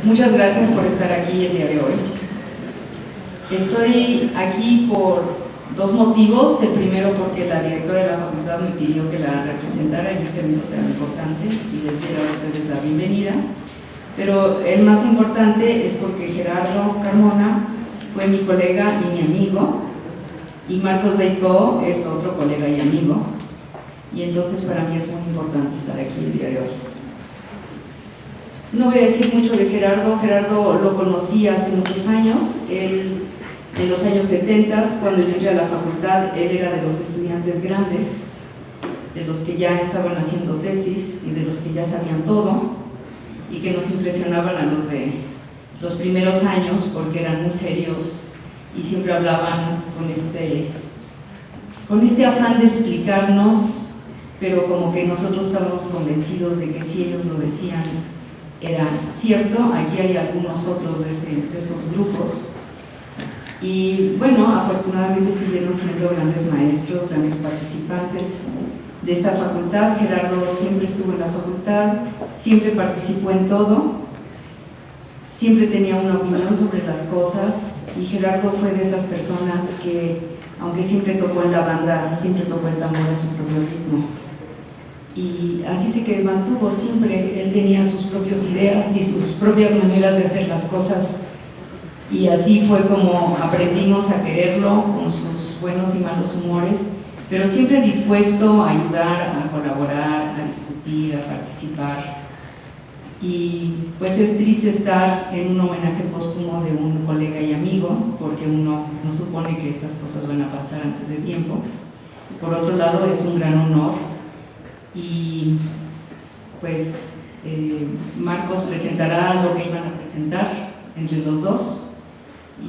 Muchas gracias por estar aquí el día de hoy. Estoy aquí por dos motivos. El primero, porque la directora de la facultad me pidió que la representara en este evento tan importante y les diera a ustedes la bienvenida. Pero el más importante es porque Gerardo Carmona fue mi colega y mi amigo, y Marcos Leitgó es otro colega y amigo, y entonces para mí es muy importante estar aquí el día de hoy. No voy a decir mucho de Gerardo. Gerardo lo conocí hace muchos años. Él, en los años 70, cuando yo entré a la facultad, él era de los estudiantes grandes, de los que ya estaban haciendo tesis y de los que ya sabían todo, y que nos impresionaban a los de los primeros años porque eran muy serios y siempre hablaban con este afán de explicarnos, pero como que nosotros estábamos convencidos de que si ellos lo decían era cierto. Aquí hay algunos otros de esos grupos, y bueno, afortunadamente siguieron siendo grandes maestros, grandes participantes de esta facultad. Gerardo siempre estuvo en la facultad, siempre participó en todo, siempre tenía una opinión sobre las cosas, y Gerardo fue de esas personas que, aunque siempre tocó en la banda, siempre tocó el tambor a su propio ritmo. Y así se que mantuvo siempre. Él tenía sus propias ideas y sus propias maneras de hacer las cosas, y así fue como aprendimos a quererlo, con sus buenos y malos humores, pero siempre dispuesto a ayudar, a colaborar, a discutir, a participar. Y pues es triste estar en un homenaje póstumo de un colega y amigo, porque uno no supone que estas cosas van a pasar antes de tiempo. Por otro lado, es un gran honor. Y pues Marcos presentará lo que iban a presentar entre los dos,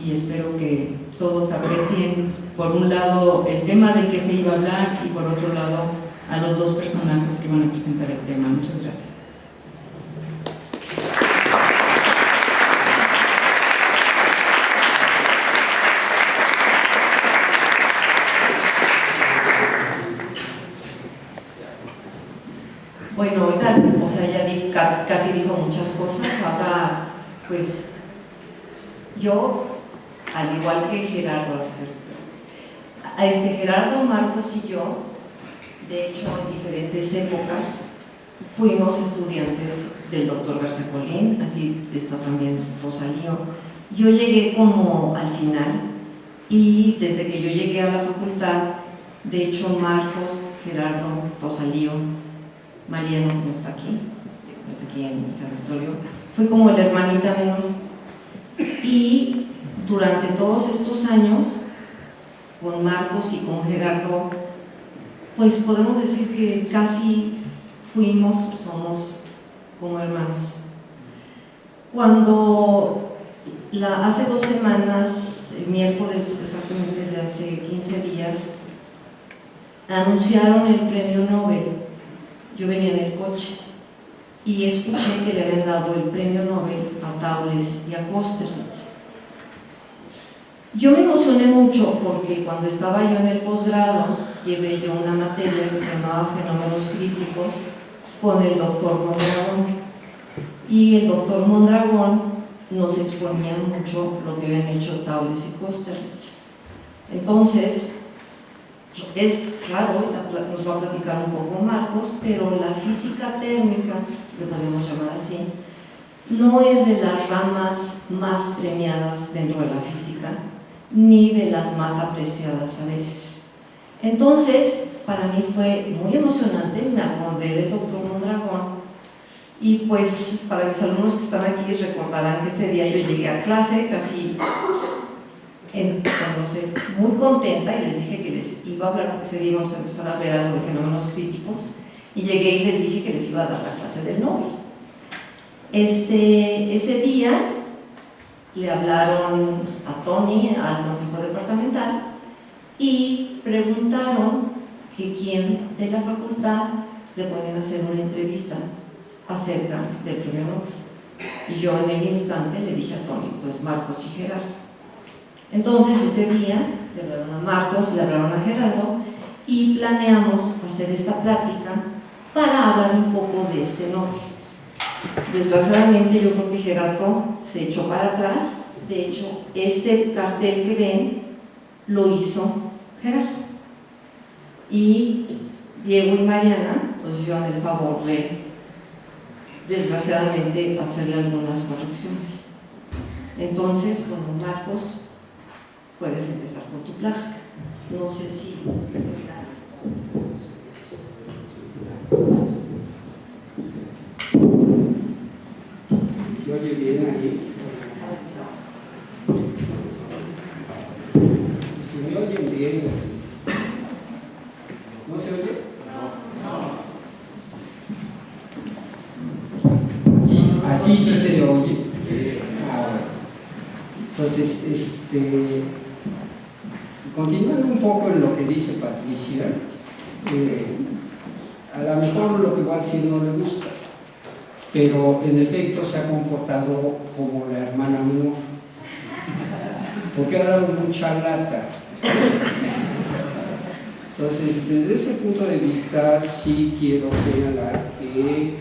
y espero que todos aprecien, por un lado, el tema del que se iba a hablar, y por otro lado, a los dos personajes que van a presentar el tema. Muchas gracias. Bueno, ahorita, ya Katy dijo muchas cosas. Ahora, pues, yo, al igual que Gerardo, Gerardo, Marcos y yo, de hecho, en diferentes épocas, fuimos estudiantes del doctor García Colín. Aquí está también Rosalío. Yo llegué como al final, y desde que yo llegué a la facultad, de hecho, Marcos, Gerardo, Rosalío, Mariano, que no está aquí en este auditorio, fue como la hermanita menor. Y durante todos estos años, con Marcos y con Gerardo, pues podemos decir que casi somos como hermanos. Cuando hace 2 semanas, el miércoles exactamente de hace 15 días, anunciaron el premio Nobel, yo venía en el coche y escuché que le habían dado el premio Nobel a Taules y a Kosterlitz. Yo me emocioné mucho porque cuando estaba yo en el posgrado llevé yo una materia que se llamaba Fenómenos Críticos con el doctor Mondragón, y el doctor Mondragón nos exponía mucho lo que habían hecho Taules y Kosterlitz. Entonces, es claro, nos va a platicar un poco Marcos, pero la física térmica, le podemos llamar así, no es de las ramas más premiadas dentro de la física, ni de las más apreciadas a veces. Entonces, para mí fue muy emocionante. Me acordé del doctor Mondragón, y pues para mis alumnos que están aquí recordarán que ese día yo llegué a clase casi muy contenta, y les dije que les iba a hablar, porque ese día íbamos a empezar a ver algo de fenómenos críticos, y llegué y les dije que les iba a dar la clase del Nobel. Ese día le hablaron a Tony, al consejo departamental, y preguntaron que quién de la facultad le podían hacer una entrevista acerca del premio Nobel. Y yo en el instante le dije a Tony, pues Marcos y Gerardo. Entonces ese día le hablaron a Marcos, le hablaron a Gerardo, y planeamos hacer esta plática para hablar un poco de este Nobel. Desgraciadamente yo creo que Gerardo se echó para atrás. De hecho, este cartel que ven lo hizo Gerardo. Y Diego y Mariana pues hicieron el favor de, desgraciadamente, hacerle algunas correcciones. Entonces, bueno, Marcos, puedes empezar con tu plática. No sé si... ¿Se oye bien ahí? ¿Se me oyen bien? ¿No se oye? No. Sí, así sí se oye. Entonces, continuando un poco en lo que dice Patricia, a lo mejor lo que voy a decir no le gusta, pero en efecto se ha comportado como la hermana menor, porque ha dado mucha lata. Entonces, desde ese punto de vista, sí quiero señalar que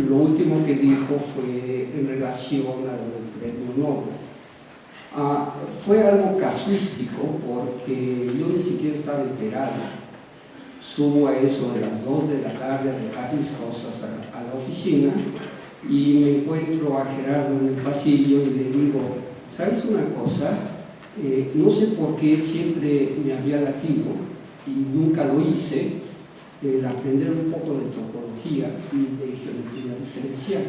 lo último que dijo fue en relación al premio Nobel. Fue algo casuístico porque yo ni siquiera estaba enterado. Subo a eso de las 2 de la tarde a dejar mis cosas a la oficina y me encuentro a Gerardo en el pasillo y le digo, ¿sabes una cosa? No sé por qué siempre me había latido y nunca lo hice, el aprender un poco de topología y de geometría diferencial.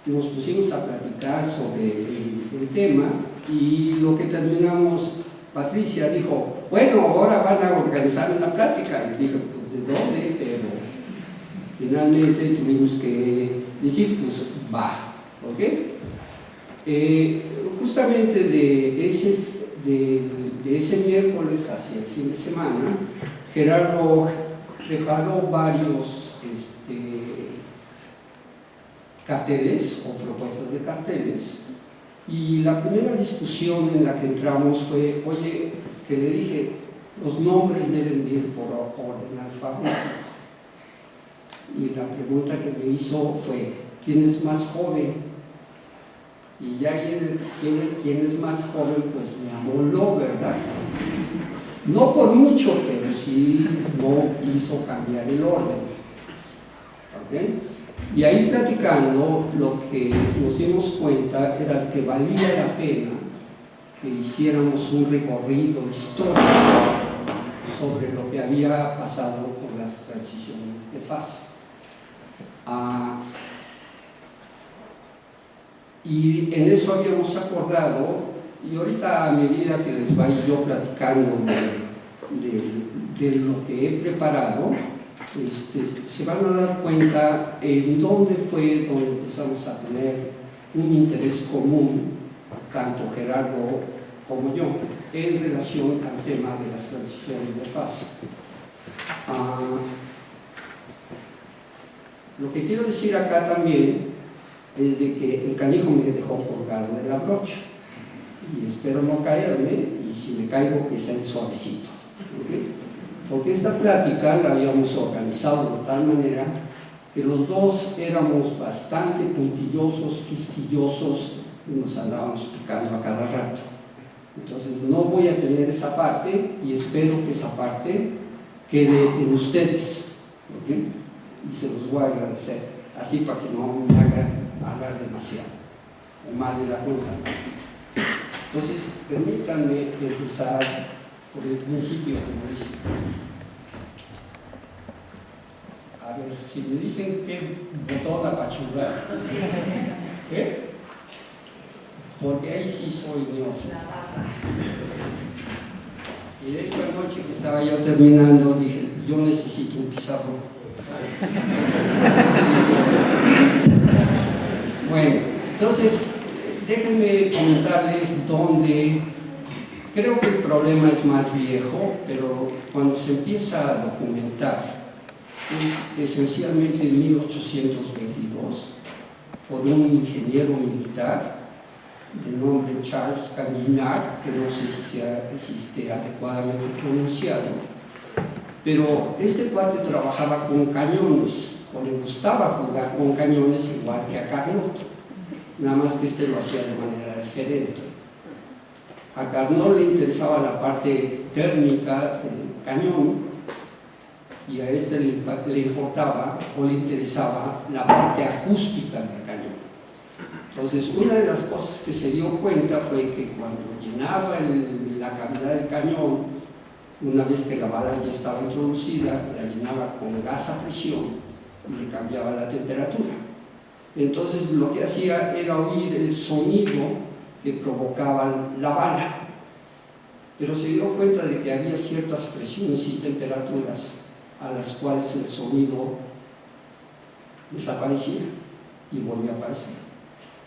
Nos pusimos a platicar sobre el tema y lo que terminamos, Patricia dijo, bueno, ahora van a organizar una plática. Y dije, pues ¿de dónde? Pero finalmente tuvimos que decir, pues va, ¿ok? Justamente de ese miércoles hacia el fin de semana, Gerardo preparó varios carteles o propuestas de carteles, y la primera discusión en la que entramos fue, oye, que le dije, los nombres deben ir por orden alfabético. Y la pregunta que me hizo fue, ¿quién es más joven? Y ya ¿quién es más joven? Pues me amoló, ¿verdad? No por mucho, pero sí no quiso cambiar el orden. ¿Ok? Y ahí platicando, lo que nos dimos cuenta era que valía la pena que hiciéramos un recorrido histórico sobre lo que había pasado con las transiciones de fase. Y en eso habíamos acordado, y ahorita a medida que les vaya yo platicando de lo que he preparado, se van a dar cuenta en dónde fue donde empezamos a tener un interés común, tanto Gerardo como yo, en relación al tema de las transiciones de fase. Lo que quiero decir acá también es de que el canijo me dejó colgado de la brocha, y espero no caerme, y si me caigo que sea suavecito, ¿okay? Porque esta plática la habíamos organizado de tal manera que los dos éramos bastante puntillosos, quisquillosos, y nos andábamos picando a cada rato. Entonces no voy a tener esa parte, y espero que esa parte quede en ustedes, ¿okay? Y se los voy a agradecer, así para que no me hagan hablar demasiado, o más de la cuenta. Entonces, permítanme empezar por el principio, como dice. A ver, si me dicen qué botón apachurrar, ¿qué? Porque ahí sí soy neófito. Y de hecho, anoche que estaba yo terminando, dije, yo necesito un pizarrón. Bueno, entonces, déjenme comentarles dónde. Creo que el problema es más viejo, pero cuando se empieza a documentar, es esencialmente en 1822, por un ingeniero militar de nombre Charles Caminard, que no sé si esté adecuadamente pronunciado, pero este cuate trabajaba con cañones, o le gustaba jugar con cañones igual que a Carnot, nada más que este lo hacía de manera diferente. A Carnot le interesaba la parte térmica del cañón y a este le importaba o le interesaba la parte acústica del cañón. Entonces, una de las cosas que se dio cuenta fue que cuando llenaba la cavidad del cañón, una vez que la bala ya estaba introducida, la llenaba con gas a presión y le cambiaba la temperatura. Entonces, lo que hacía era oír el sonido que provocaba la bala. Pero se dio cuenta de que había ciertas presiones y temperaturas a las cuales el sonido desaparecía y volvía a aparecer.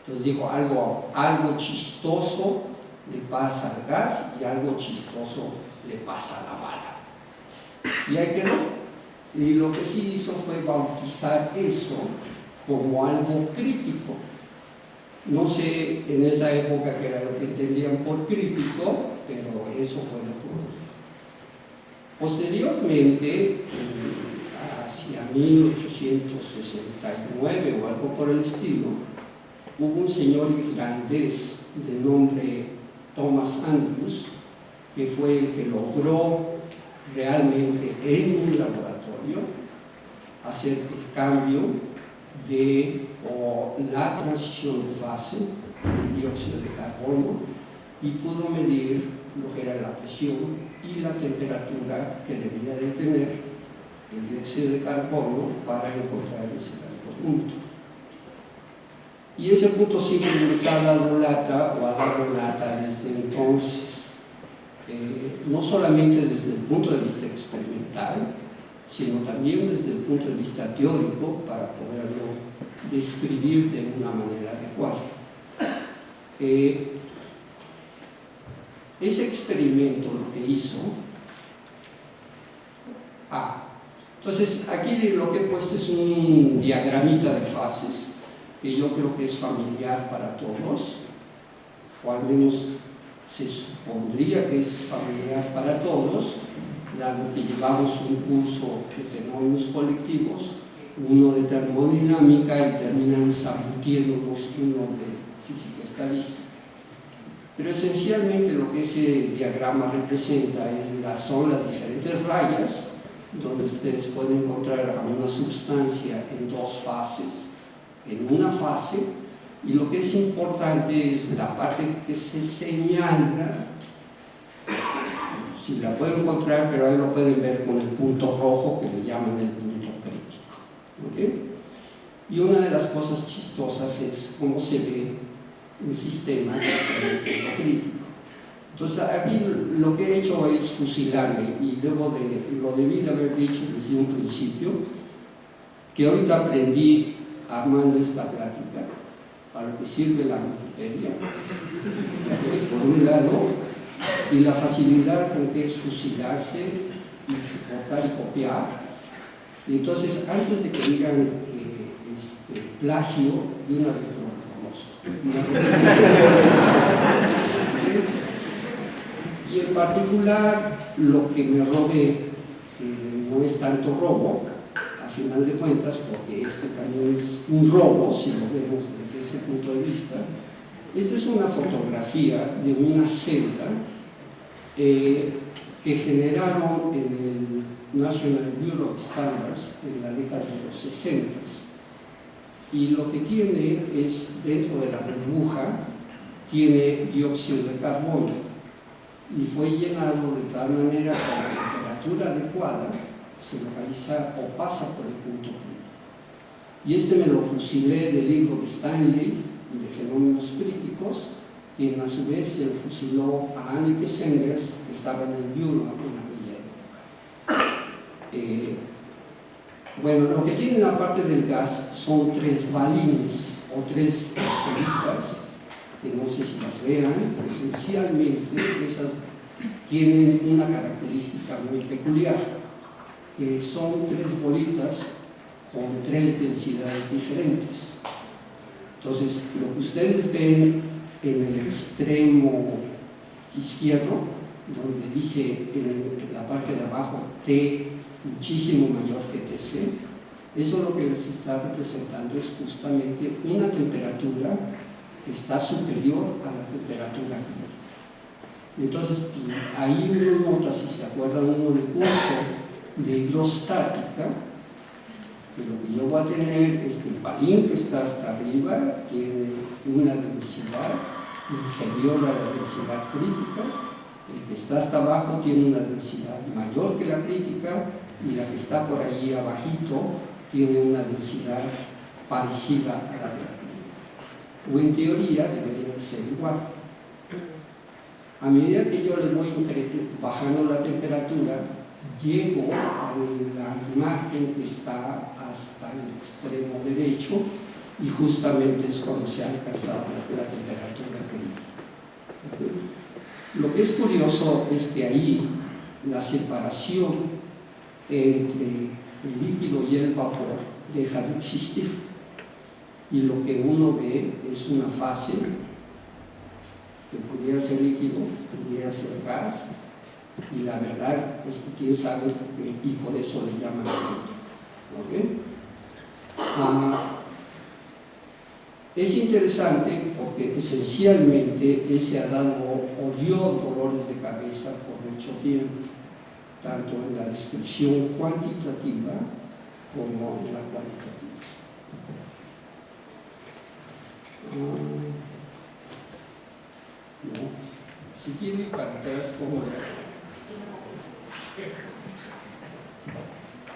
Entonces dijo, algo chistoso le pasa al gas y algo chistoso le pasa a la bala. Y ahí quedó. Y lo que sí hizo fue bautizar eso como algo crítico. No sé en esa época qué era lo que entendían por crítico, pero eso fue lo que ocurrió. Posteriormente, hacia 1869 o algo por el estilo, hubo un señor irlandés de nombre Thomas Andrews, que fue el que logró realmente en un laboratorio hacer el cambio o la transición de fase del dióxido de carbono y pudo medir lo que era la presión y la temperatura que debía de tener el dióxido de carbono para encontrar ese punto. Y ese punto sigue les ha dado lata o ha dado lata desde entonces, no solamente desde el punto de vista experimental, sino también desde el punto de vista teórico para poderlo describir de una manera adecuada. Ese experimento lo que hizo, entonces aquí lo que he puesto es un diagramita de fases que yo creo que es familiar para todos, o al menos se supondría que es familiar para todos, dado que llevamos un curso de fenómenos colectivos, uno de termodinámica y terminan saboteándonos uno de física estadística. Pero esencialmente lo que ese diagrama representa son las diferentes rayas donde ustedes pueden encontrar a una sustancia en dos fases, en una fase, y lo que es importante es la parte que se señala, si la pueden encontrar, pero ahí lo pueden ver con el punto rojo que le llaman el punto crítico. ¿Okay? Y una de las cosas chistosas es cómo se ve el sistema con el punto crítico. Entonces aquí lo que he hecho es fusilarme y luego lo debí de haber dicho desde un principio, que ahorita aprendí armando esta plática, para lo que sirve la Wikipedia, por un lado, y la facilidad con que es fusilarse y cortar y copiar. Y entonces, antes de que digan que plagio, de una vez lo reconozco. Y en particular, lo que me robé no es tanto robo, a final de cuentas, porque este también es un robo, si lo vemos desde ese punto de vista. Esta es una fotografía de una celda que generaron en el National Bureau of Standards en la década de los 60. Y lo que tiene es, dentro de la burbuja, tiene dióxido de carbono. Y fue llenado de tal manera que a la temperatura adecuada se localiza o pasa por el punto crítico. Y este me lo fusilé del libro de Stanley, de fenómenos críticos, quien a su vez se lo fusiló a Anneke Sengers, que estaba en el Bureau en aquella época. Bueno, lo que tiene la parte del gas son tres balines o tres bolitas, que no sé si las vean. Esencialmente esas tienen una característica muy peculiar, que son tres bolitas con tres densidades diferentes. Entonces, lo que ustedes ven en el extremo izquierdo, donde dice en la parte de abajo T muchísimo mayor que TC, Eso lo que les está representando es justamente una temperatura que está superior a la temperatura crítica. Entonces, pues, ahí uno nota, si se acuerda uno del curso de hidrostática, que lo que yo voy a tener es que el balín que está hasta arriba tiene una densidad inferior a la densidad crítica, el que está hasta abajo tiene una densidad mayor que la crítica y la que está por ahí abajito tiene una densidad parecida a la de la crítica. O en teoría debería ser igual. A medida que yo le voy bajando la temperatura, llego a la imagen que está hasta el extremo derecho y justamente es cuando se ha alcanzado la temperatura crítica. Lo que es curioso es que ahí la separación entre el líquido y el vapor deja de existir y lo que uno ve es una fase que pudiera ser líquido, pudiera ser gas, y la verdad es que quién sabe por qué, y por eso le llaman líquido. Es interesante porque esencialmente ese hallazgo dio dolores de cabeza por mucho tiempo, tanto en la descripción cuantitativa como en la cualitativa. No. Si quiere ir para atrás, ¿cómo le hago?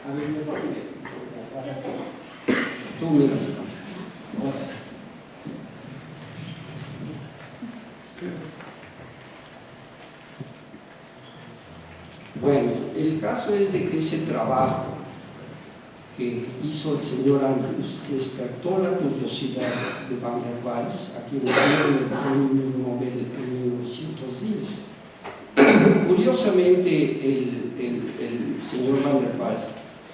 A ver, me voy a ver. Tú me las pasas. Bueno, el caso es de que ese trabajo que hizo el señor Andrews despertó la curiosidad de Van der Waals, a quien le dieron el premio Nobel en 1910. Curiosamente, el señor Van der Waals,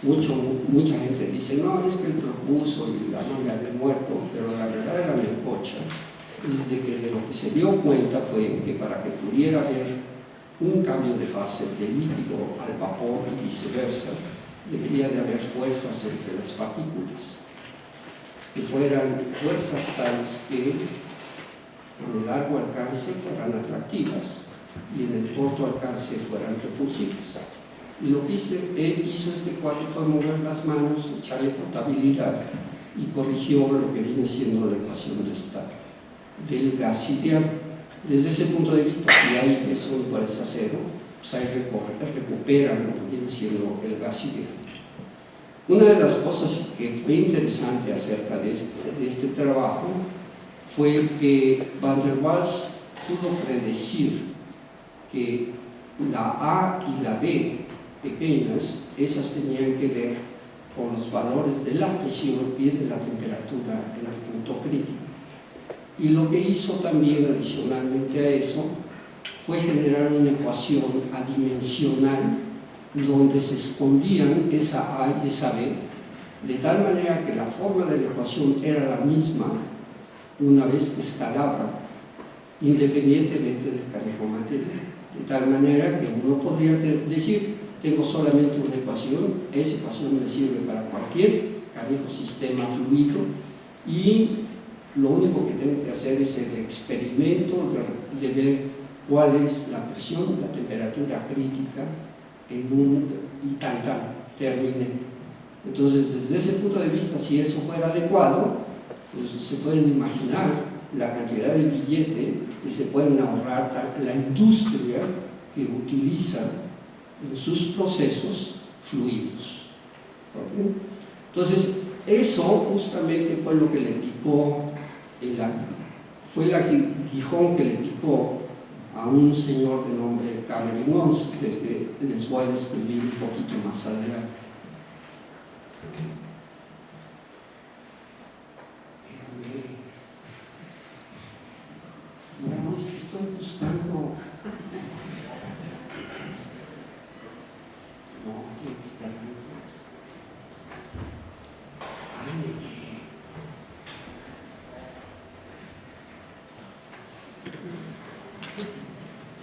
mucha gente dice, no, es que él propuso y la manga del muerto, pero la verdadera melcocha es de que de lo que se dio cuenta fue que para que pudiera haber un cambio de fase del líquido al vapor y viceversa, debería de haber fuerzas entre las partículas, que fueran fuerzas tales que en el largo alcance fueran atractivas y en el corto alcance fueran repulsivas. Y lo que hizo este cuate fue mover las manos, echarle potabilidad y corrigió lo que viene siendo la ecuación de Stark del gas ideal. Desde ese punto de vista, si hay presión iguales a cero, pues ahí recuperan lo que viene siendo el gas ideal. Una de las cosas que fue interesante acerca de este trabajo fue que Van der Waals pudo predecir que la A y la B pequeñas, esas tenían que ver con los valores de la presión y de la temperatura en el punto crítico. Y lo que hizo también adicionalmente a eso fue generar una ecuación adimensional donde se escondían esa A y esa B, de tal manera que la forma de la ecuación era la misma una vez que escalaba, independientemente del canejo material. De tal manera que uno podría decir, tengo solamente una ecuación, esa ecuación me sirve para cualquier canejo sistema fluido y lo único que tengo que hacer es el experimento de ver cuál es la presión, la temperatura crítica y tan termine. Entonces, desde ese punto de vista, si eso fuera adecuado, pues se pueden imaginar la cantidad de billete que se pueden ahorrar la industria que utiliza en sus procesos fluidos. ¿Okay? Entonces, eso justamente fue lo que le picó fue el aguijón que le picó a un señor de nombre Cameron Mons, del que les voy a describir un poquito más adelante. No, es que estoy buscando. No, tiene que estar bien.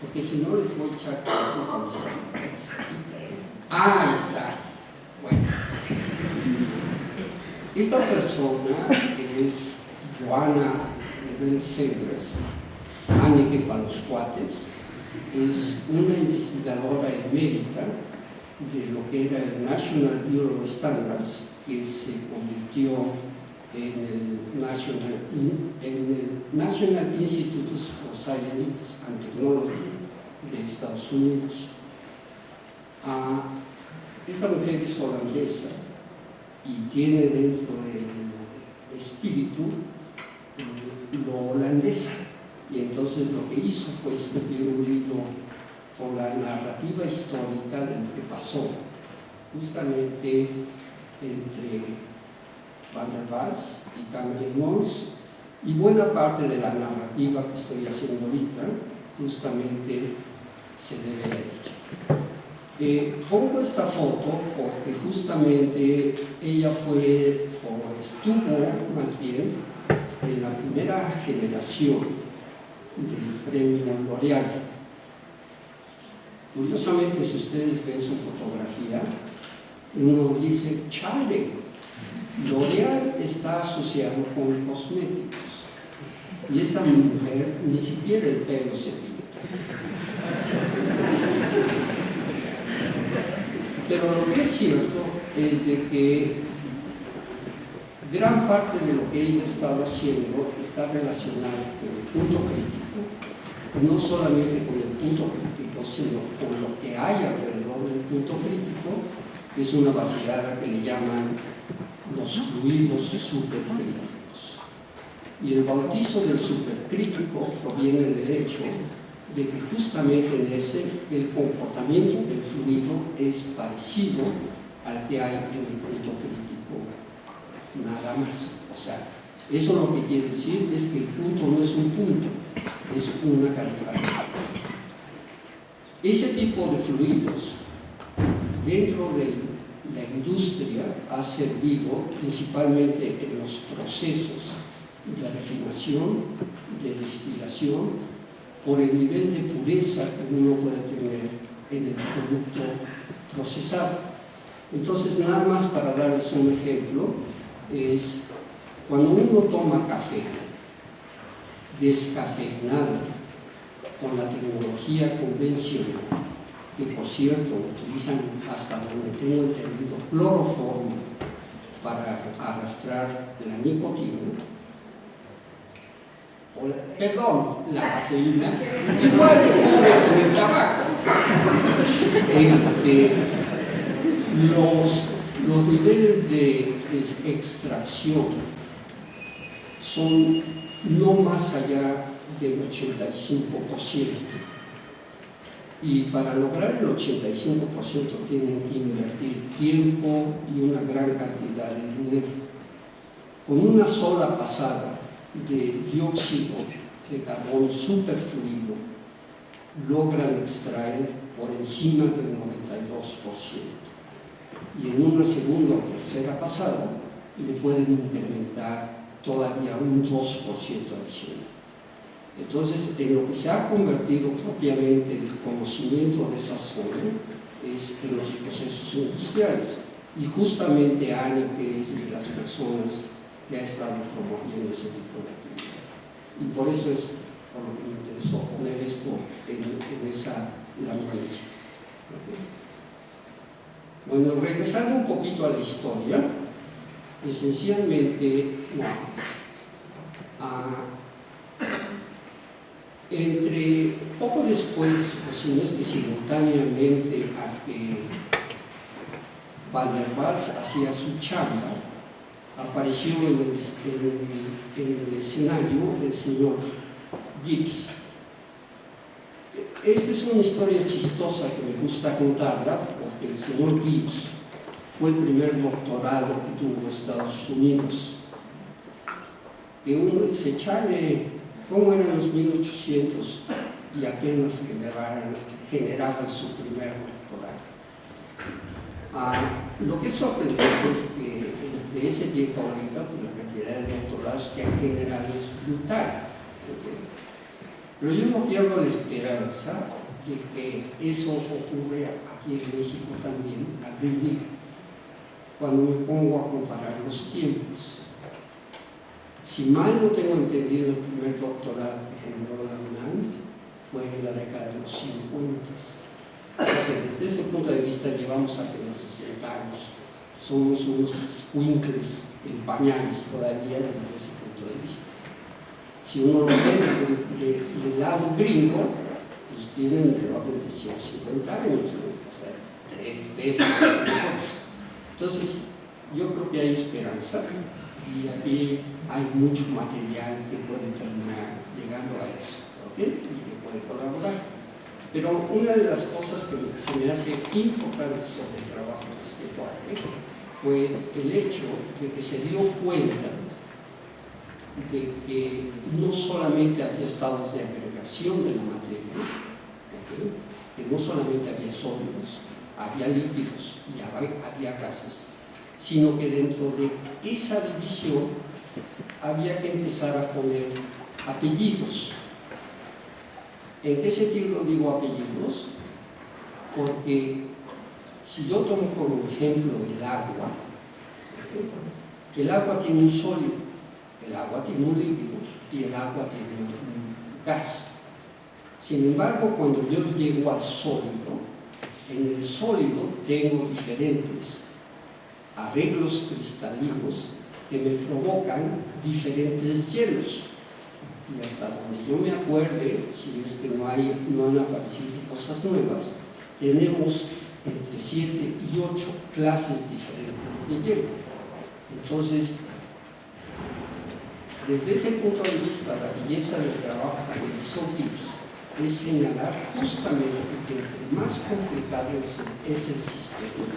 Porque si no les voy a echar tiempo a mis amigos. Ahí está. Bueno. Esta persona es Joana Sanders, Anneke para los cuates, es una investigadora emérita de lo que era el National Bureau of Standards, que se convirtió en el National Institute for Science and Technology de Estados Unidos. Esta mujer es holandesa y tiene dentro del espíritu lo holandesa, y entonces lo que hizo fue escribir un libro con la narrativa histórica de lo que pasó justamente entre Van der Waals y Cameron Mons, y buena parte de la narrativa que estoy haciendo ahorita justamente se debe a ella. Pongo esta foto porque justamente ella fue, o estuvo más bien, en la primera generación del premio L'Oréal. Curiosamente, si ustedes ven su fotografía, uno dice, chale, L'Oréal está asociado con cosméticos. Y esta mujer ni siquiera el pelo se pinta. Pero lo que es cierto es de que gran parte de lo que ella ha estado haciendo está relacionado con el punto crítico, no solamente con el punto crítico, sino con lo que hay alrededor del punto crítico, que es una vaciada que le llaman los fluidos supercríticos. Y el bautizo del supercrítico proviene del hecho de que justamente en ese el comportamiento del fluido es parecido al que hay en el punto crítico, nada más. O sea, eso lo que quiere decir es que el punto no es un punto, es una cantidad. Ese tipo de fluidos dentro de la industria ha servido principalmente en los procesos de refinación, de destilación, por el nivel de pureza que uno puede tener en el producto procesado. Entonces, nada más para darles un ejemplo, es cuando uno toma café descafeinado con la tecnología convencional, que por cierto utilizan, hasta donde tengo entendido, cloroformo para arrastrar la nicotina, perdón, la cafeína, igual que el tabaco. Los niveles de extracción son no más allá del 85%. Y para lograr el 85% tienen que invertir tiempo y una gran cantidad de dinero. Con una sola pasada de dióxido de carbono superfluido logran extraer por encima del 92%. Y en una segunda o tercera pasada le pueden incrementar todavía un 2% adicional. Entonces, en lo que se ha convertido propiamente el conocimiento de esa zona es en los procesos industriales. Y justamente Anneke es de las personas que ha estado promoviendo ese tipo de actividad. Y por eso es por lo que me interesó poner esto en esa longitud. Bueno, regresando un poquito a la historia, esencialmente, entre poco después, o si no es que simultáneamente a que Van der Waals hacía su chamba, apareció en el escenario el señor Gibbs. Esta es una historia chistosa que me gusta contarla, porque el señor Gibbs fue el primer doctorado que tuvo Estados Unidos. Que uno dice, chale, ¿cómo eran los 1800? Y apenas generaban su primer doctorado. Lo que es sorprendente es que de ese tiempo ahorita, pues, la cantidad de doctorados que han generado es brutal. Pero yo no pierdo la esperanza de que eso ocurre aquí en México también algún día. cuando me pongo a comparar los tiempos. Si mal no tengo entendido, el primer doctorado que generó la UNAM fue en la década de los 50. O sea que desde ese punto de vista llevamos apenas 60 años. Somos unos escuincles en pañales todavía desde ese punto de vista. Si uno lo ve del lado gringo, pues tienen del orden de 150 años, ¿no? O sea, 3 veces nosotros. Entonces, yo creo que hay esperanza y aquí hay mucho material que puede terminar llegando a eso, ¿ok? Y que puede colaborar. Pero una de las cosas que se me hace importante sobre el trabajo de este cuadro fue el hecho de que se dio cuenta de que no solamente había estados de agregación de la materia, ¿okay? Que no solamente había sólidos, había líquidos y había gases, sino que dentro de esa división había que empezar a poner apellidos. ¿En qué sentido digo apellidos? Porque si yo tomo como ejemplo el agua, ¿okay? El agua tiene un sólido, el agua tiene un líquido y el agua tiene un gas. Sin embargo, cuando yo llego al sólido, en el sólido tengo diferentes arreglos cristalinos que me provocan diferentes hielos. Y hasta donde yo me acuerde, si es que no han aparecido cosas nuevas, tenemos entre 7 y 8 clases diferentes de hielo. Entonces, desde ese punto de vista, la belleza del trabajo que realizó Gibbs es señalar justamente que el más complicado es el sistema.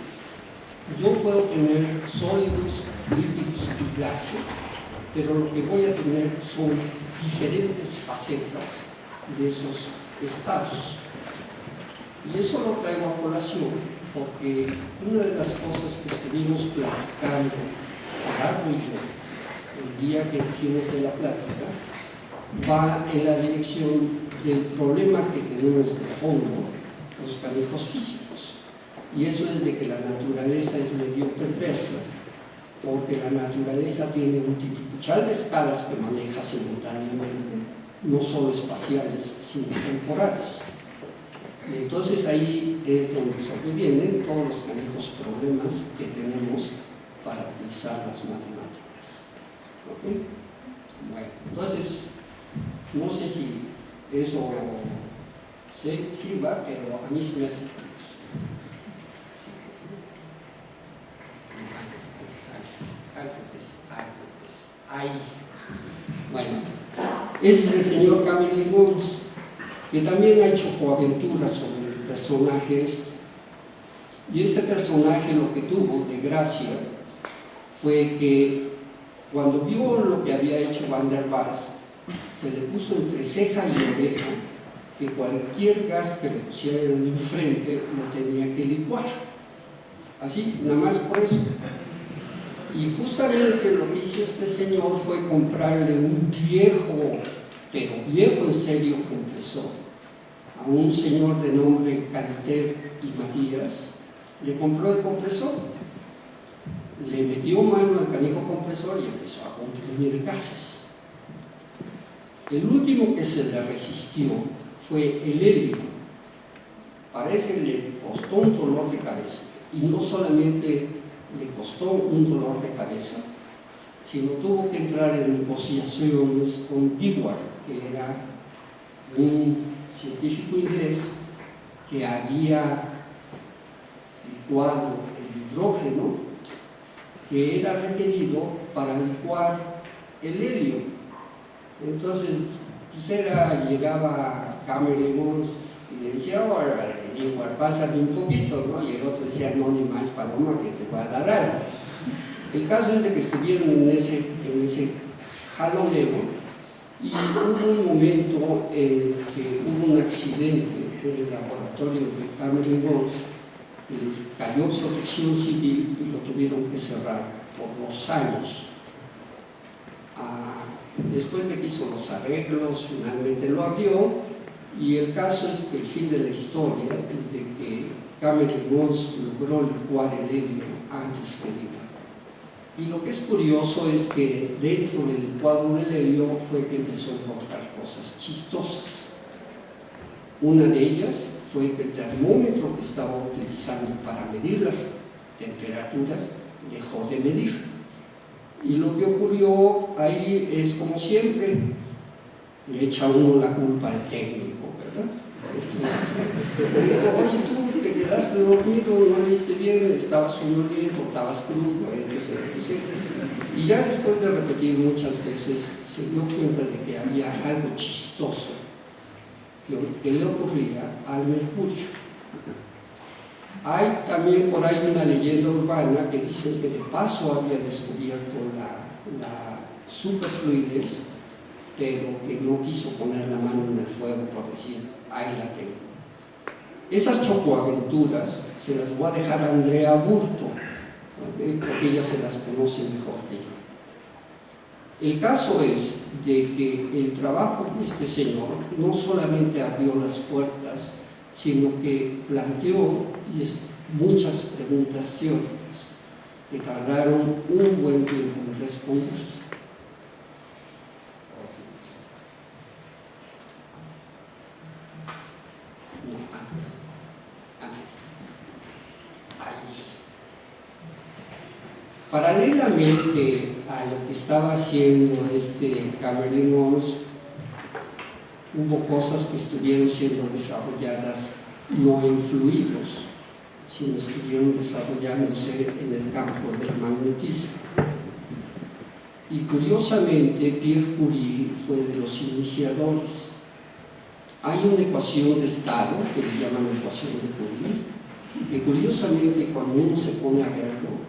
Yo puedo tener sólidos, líquidos y gases, pero lo que voy a tener son diferentes facetas de esos estados. Y eso lo traigo a colación porque una de las cosas que estuvimos platicando, Gerardo y yo, el día que hicimos de la plática, va en la dirección del problema que tenemos de fondo los canijos físicos. Y eso es de que la naturaleza es medio perversa, porque la naturaleza tiene un titipuchal de escalas que maneja simultáneamente, no solo espaciales, sino temporales. Y entonces ahí es donde sobrevienen todos los canijos problemas que tenemos para utilizar las matemáticas. ¿Okay? Bueno, entonces, no sé si eso sirva, pero a mí se me hace. Ahí. Bueno, ese es el señor Camille Mons, que también ha hecho coaventuras sobre el personaje este. Y ese personaje lo que tuvo de gracia fue que cuando vio lo que había hecho Van der Waals, se le puso entre ceja y oreja que cualquier gas que le pusieran enfrente lo tenía que licuar. Así, nada más por eso. Y justamente lo que hizo este señor fue comprarle un viejo, pero viejo en serio, compresor a un señor de nombre Caliter y Matías. Le compró el compresor, le metió mano al canijo compresor y empezó a comprimir gases. El último que se le resistió fue el helio. Parece que le costó un dolor de cabeza, y no solamente le costó un dolor de cabeza, sino tuvo que entrar en negociaciones con Dewar, que era un científico inglés que había licuado el hidrógeno que era requerido para licuar el helio. Entonces, pues llegaba Camille Mons y le decía, ahora, Dewar, pásame un poquito, ¿no? Y el otro decía, no, ni más paloma, que te va a dar algo. El caso es de que estuvieron en ese jaloneo, y hubo un momento en que hubo un accidente en el laboratorio de Camille Mons, que cayó protección civil y lo tuvieron que cerrar por 2 años. Después de que hizo los arreglos, finalmente lo abrió, y el caso es que el fin de la historia es de que Cameron Mons logró licuar el helio antes que Dirac. Y lo que es curioso es que dentro del licuado del helio fue que empezó a encontrar cosas chistosas. Una de ellas fue que el termómetro que estaba utilizando para medir las temperaturas dejó de medir. Y lo que ocurrió ahí es, como siempre, le echa uno la culpa al técnico, ¿verdad? Entonces, le digo, oye, tú te quedaste dormido, no viste bien, estabas sonriendo, estabas crudo, etc. Y ya después de repetir muchas veces, se dio cuenta de que había algo chistoso que le ocurría al mercurio. Hay también por ahí una leyenda urbana que dice que de paso había descubierto la superfluidez, pero que no quiso poner la mano en el fuego por decir, ahí la tengo. Esas chocoaventuras se las voy a dejar a Andrea Burto, ¿okay? Porque ella se las conoce mejor que yo. El caso es de que el trabajo de este señor no solamente abrió las puertas, sino que planteó muchas preguntas teóricas que tardaron un buen tiempo en responderse. No, antes. Ahí. Paralelamente a lo que estaba haciendo Cameron Mons, hubo cosas que estuvieron siendo desarrolladas no en fluidos, sino estuvieron desarrollándose en el campo del magnetismo. Y curiosamente, Pierre Curie fue de los iniciadores. Hay una ecuación de estado que le llaman ecuación de Curie, que curiosamente cuando uno se pone a verlo,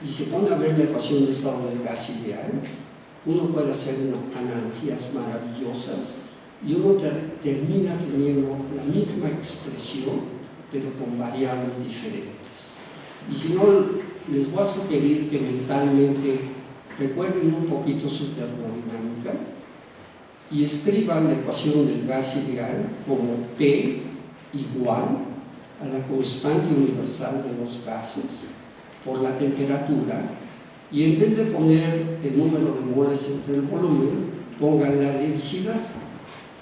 y se pone a ver la ecuación de estado del gas ideal, uno puede hacer analogías maravillosas y uno termina teniendo la misma expresión, pero con variables diferentes. Y si no, les voy a sugerir que mentalmente recuerden un poquito su termodinámica y escriban la ecuación del gas ideal como P igual a la constante universal de los gases por la temperatura, y en vez de poner el número de moles entre el volumen, pongan la densidad,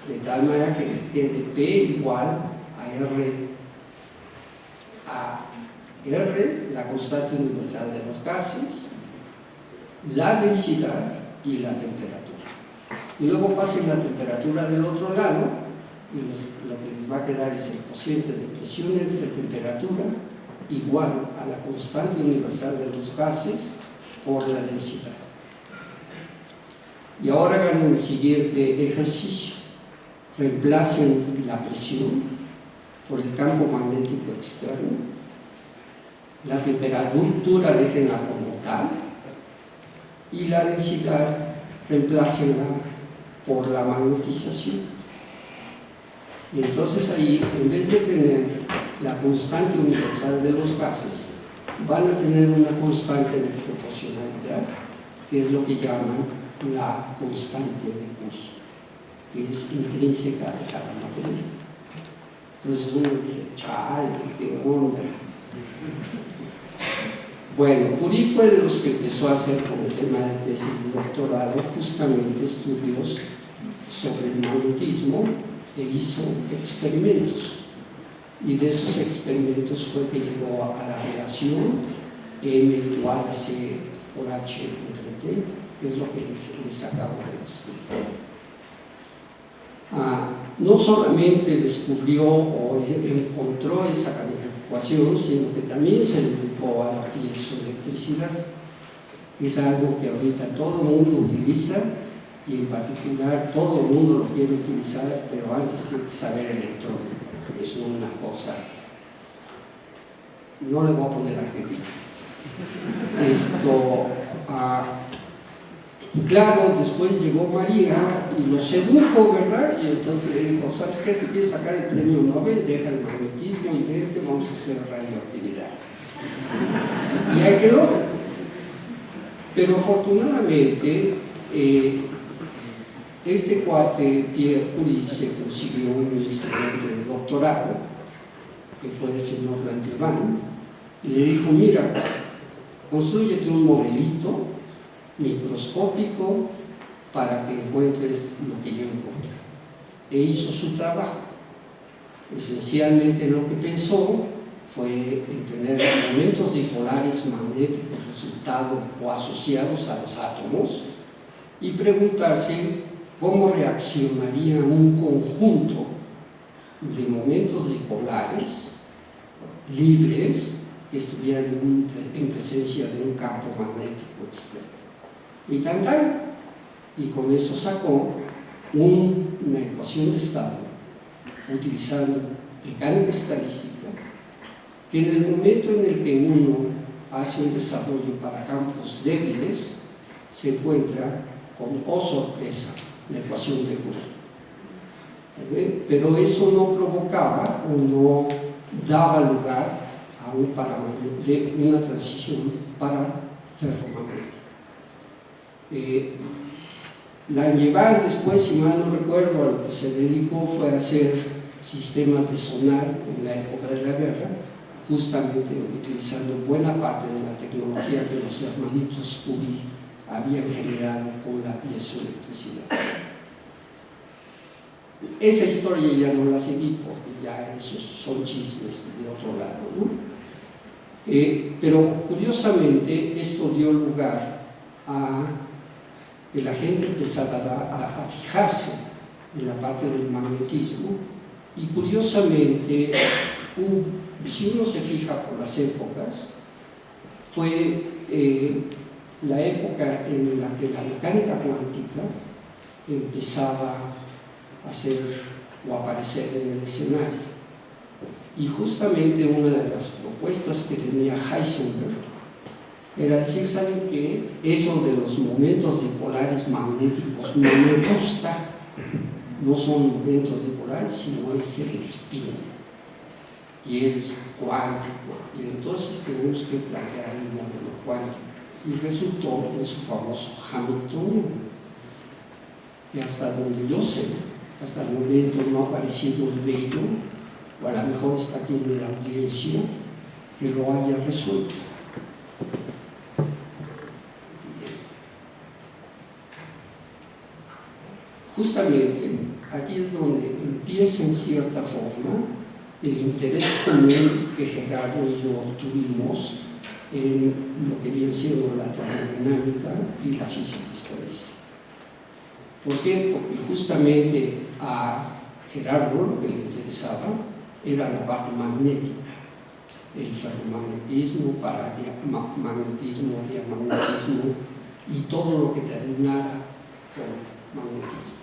de tal manera que les quede P igual a R, la constante universal de los gases, la densidad y la temperatura. Y luego pasen la temperatura del otro lado, y lo que les va a quedar es el cociente de presión entre temperatura igual a la constante universal de los gases por la densidad. Y ahora hagan el siguiente ejercicio. Reemplacen la presión por el campo magnético externo, la temperatura déjenla como tal, y la densidad reemplácenla por la magnetización. Y entonces ahí, en vez de tener la constante universal de los gases, van a tener una constante de proporcionalidad, que es lo que llaman la constante de Curie, que es intrínseca de cada materia. Entonces uno dice, chale, qué onda. Bueno, Curie fue de los que empezó a hacer como tema de tesis de doctorado justamente estudios sobre el magnetismo e hizo experimentos. Y de esos experimentos fue que llegó a la relación M igual a C por H entre T, que es lo que les acabo de explicar. No solamente descubrió o encontró esa ecuación, sino que también se dedicó a la piezoelectricidad, que es algo que ahorita todo el mundo utiliza, y en particular todo el mundo lo quiere utilizar, pero antes tiene que saber electrónica. Es una cosa, no le voy a poner adjetivo. Claro, después llegó María y lo sedujo, ¿verdad? Y entonces le dijo, ¿sabes qué? ¿Te quieres sacar el premio Nobel? Deja el magnetismo y vente, vamos a hacer radioactividad. Y ahí quedó. Pero afortunadamente, este cuate, Pierre Curie, se consiguió un estudiante de doctorado que fue el señor Langevin, y le dijo, mira, constrúyete un modelito microscópico para que encuentres lo que yo encontré. E hizo su trabajo. Esencialmente lo que pensó fue en tener momentos dipolares magnéticos resultado o asociados a los átomos y preguntarse cómo reaccionaría un conjunto de momentos dipolares libres que estuvieran en presencia de un campo magnético externo. Y tan, y con eso sacó una ecuación de estado utilizando mecánica estadística, que en el momento en el que uno hace un desarrollo para campos débiles, se encuentra con, oh sorpresa, la ecuación de Gauss. Pero eso no provocaba o no daba lugar a una transición para ferromagnética. Langevin después, si mal no recuerdo, a lo que se dedicó fue a hacer sistemas de sonar en la época de la guerra, justamente utilizando buena parte de la tecnología que los hermanitos Curie habían generado con la piezoelectricidad. Esa historia ya no la seguí porque ya esos son chismes de otro lado, ¿no? Pero curiosamente esto dio lugar a que la gente empezara a fijarse en la parte del magnetismo y curiosamente, si uno se fija por las épocas, fue la época en la que la mecánica cuántica empezaba a ser o aparecer en el escenario. Y justamente una de las propuestas que tenía Heisenberg era decir, ¿saben qué? Eso de los momentos dipolares magnéticos no me gusta, no son momentos dipolares, sino es el spin, y es cuántico, y entonces tenemos que plantear el modelo cuántico. Y resultó en su famoso Hamiltoniano, que hasta donde yo sé, hasta el momento no ha aparecido el bello, o a lo mejor está aquí en la audiencia, que lo haya resuelto. Justamente aquí es donde empieza en cierta forma el interés común que Gerardo y yo tuvimos en lo que viene siendo la termodinámica y la física estadística. ¿Por qué? Porque justamente a Gerardo lo que le interesaba era la parte magnética, el ferromagnetismo, paramagnetismo, diamagnetismo y todo lo que terminara con magnetismo.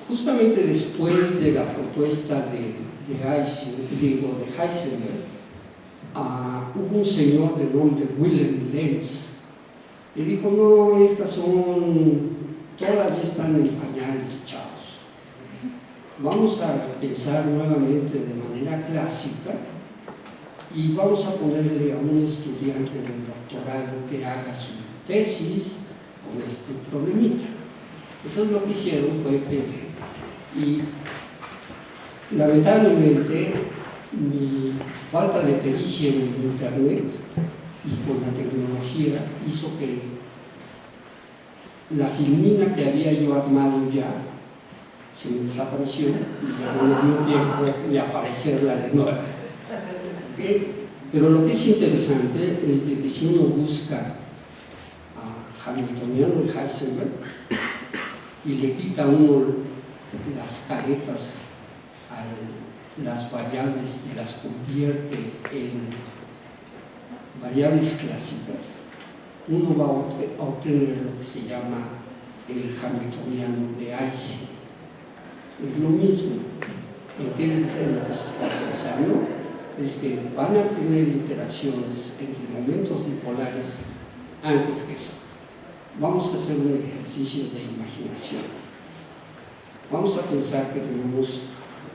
Justamente después de la propuesta de Heisenberg, hubo un señor de nombre Wilhelm Lenz que dijo, no, estas todavía están en pañales, chavos. Vamos a pensar nuevamente de manera clásica y vamos a ponerle a un estudiante del doctorado que haga su tesis con este problemita. Entonces lo que hicieron fue pedir. Y lamentablemente mi falta de pericia en el internet y con la tecnología hizo que la filmina que había yo armado ya se me desapareció y ya no me dio tiempo de aparecerla de nuevo. Pero lo que es interesante es de que si uno busca a Hamiltoniano y Heisenberg y le quita uno las caretas a las variables y las convierte en variables clásicas, uno va a obtener lo que se llama el Hamiltoniano de Ising. Es lo mismo. Lo que se está pensando es que van a tener interacciones entre momentos dipolares antes que eso. Vamos a hacer un ejercicio de imaginación. Vamos a pensar que tenemos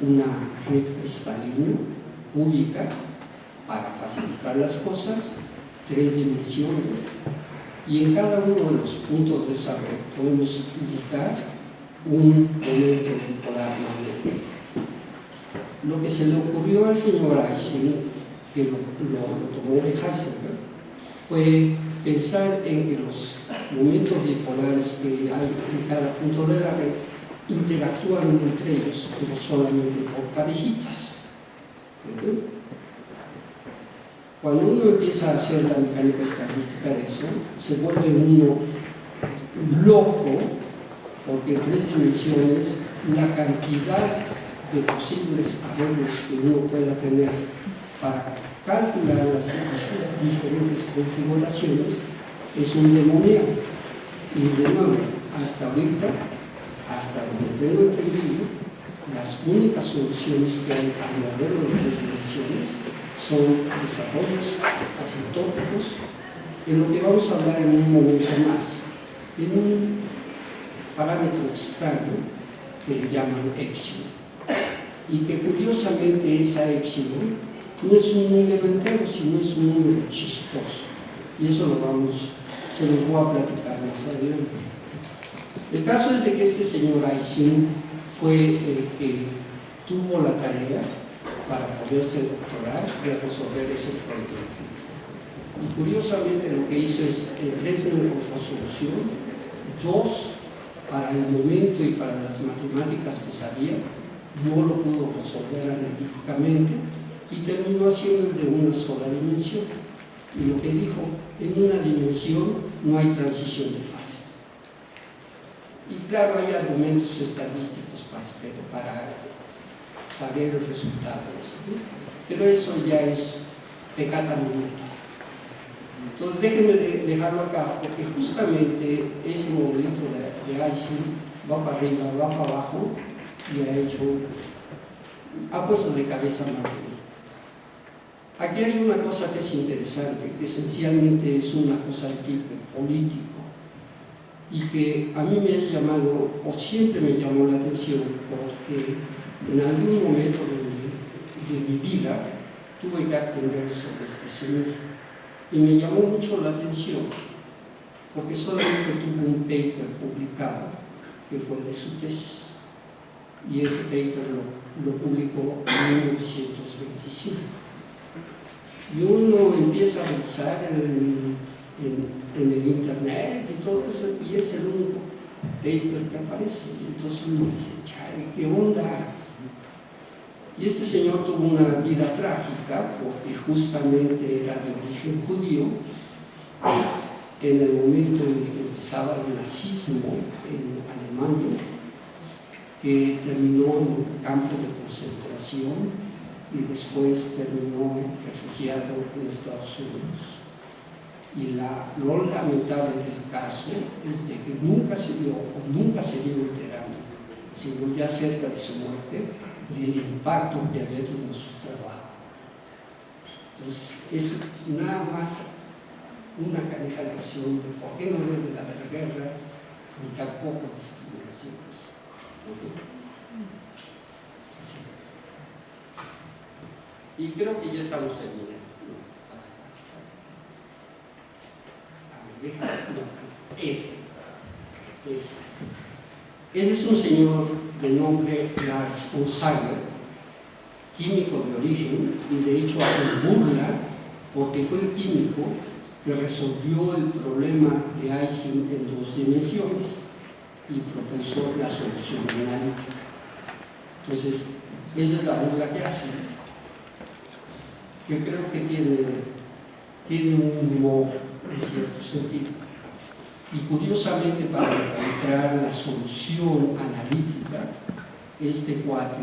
una red cristalina, cúbica, para facilitar las cosas, 3 dimensiones, y en cada uno de los puntos de esa red podemos ubicar un momento dipolar magnético. Lo que se le ocurrió al señor Ising, que lo tomó de Heisenberg, fue pensar en que los momentos dipolares que hay en cada punto de la red interactúan entre ellos, pero solamente por parejitas. Cuando uno empieza a hacer la mecánica estadística de eso, se vuelve uno loco, porque en 3 dimensiones la cantidad de posibles arreglos que uno pueda tener para calcular las diferentes configuraciones es un demonio. Y de nuevo, hasta ahorita, hasta donde tengo entendido, las únicas soluciones que hay al modelo de 3 dimensiones son desarrollos asintóticos, de lo que vamos a hablar en un momento más, en un parámetro extraño que le llaman epsilon, y que curiosamente esa epsilon no es un número entero, sino es un número chistoso, y eso se lo voy a platicar más adelante. El caso es de que este señor Ising fue el que tuvo la tarea para poderse doctorar y resolver ese problema. Y curiosamente lo que hizo es, en 3 no encontró solución, 2 para el momento y para las matemáticas que sabía, no lo pudo resolver analíticamente y terminó haciendo el de una sola dimensión. Y lo que dijo, en una dimensión no hay transición de fase. Y claro, hay argumentos estadísticos para saber los resultados, ¿sí? Pero eso ya es peccata minuta. Entonces déjenme dejarlo acá, porque justamente ese modelito de Ising va para arriba, va para abajo y ha puesto de cabeza más de mí. Aquí hay una cosa que es interesante, que esencialmente es una cosa de tipo político y que a mí me ha llamado, o siempre me llamó la atención, porque en algún momento de mi vida tuve que aprender sobre este señor y me llamó mucho la atención porque solamente tuvo un paper publicado que fue de su tesis y ese paper lo publicó en 1925 y uno empieza a revisar en el internet y todo eso y es el único paper que aparece. Entonces uno dice, chale, ¿qué onda? Y este señor tuvo una vida trágica porque justamente era de origen judío en el momento en que empezaba el nazismo en Alemania, que terminó en un campo de concentración y después terminó refugiado en Estados Unidos. Y lo lamentable del caso es de que nunca se vio enterando, sino ya cerca de su muerte, del impacto que había tenido su trabajo. Entonces, es nada más una caneja lección de por qué no deben haber guerras, ni tampoco discriminaciones. Y creo que ya estamos terminando. Ese es un señor de nombre Lars Onsager, químico de origen, y de hecho hace burla porque fue el químico que resolvió el problema de Ising en 2 dimensiones y propuso la solución analítica. Entonces, esa es la burla que hace, que creo que tiene un humor en cierto sentido. Y curiosamente, para encontrar la solución analítica, este cuate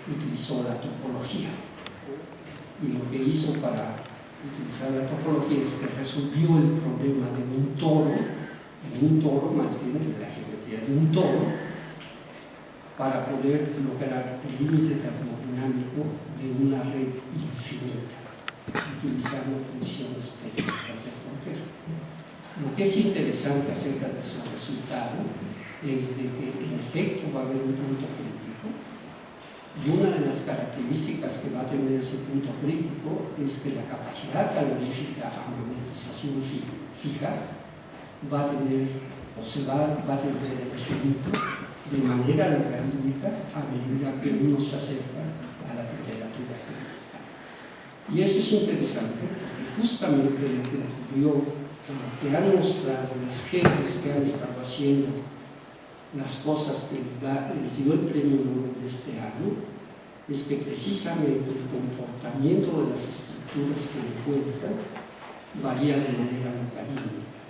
utilizó la topología. Y lo que hizo para utilizar la topología es que resolvió el problema de un toro, más bien de la geometría de un toro, para poder lograr el límite termodinámico de una red infinita, utilizando funciones periódicas de frontera. Lo que es interesante acerca de su resultado es de que en efecto va a haber un punto crítico y una de las características que va a tener ese punto crítico es que la capacidad calorífica a magnetización fija va a tener el infinito de manera logarítmica a medida que uno se acerca a la temperatura crítica. Y eso es interesante, porque justamente lo que ocurrió, lo que han mostrado las gentes que han estado haciendo las cosas que les dio el premio Nobel de este año, es que precisamente el comportamiento de las estructuras que encuentran varía de manera logarítmica.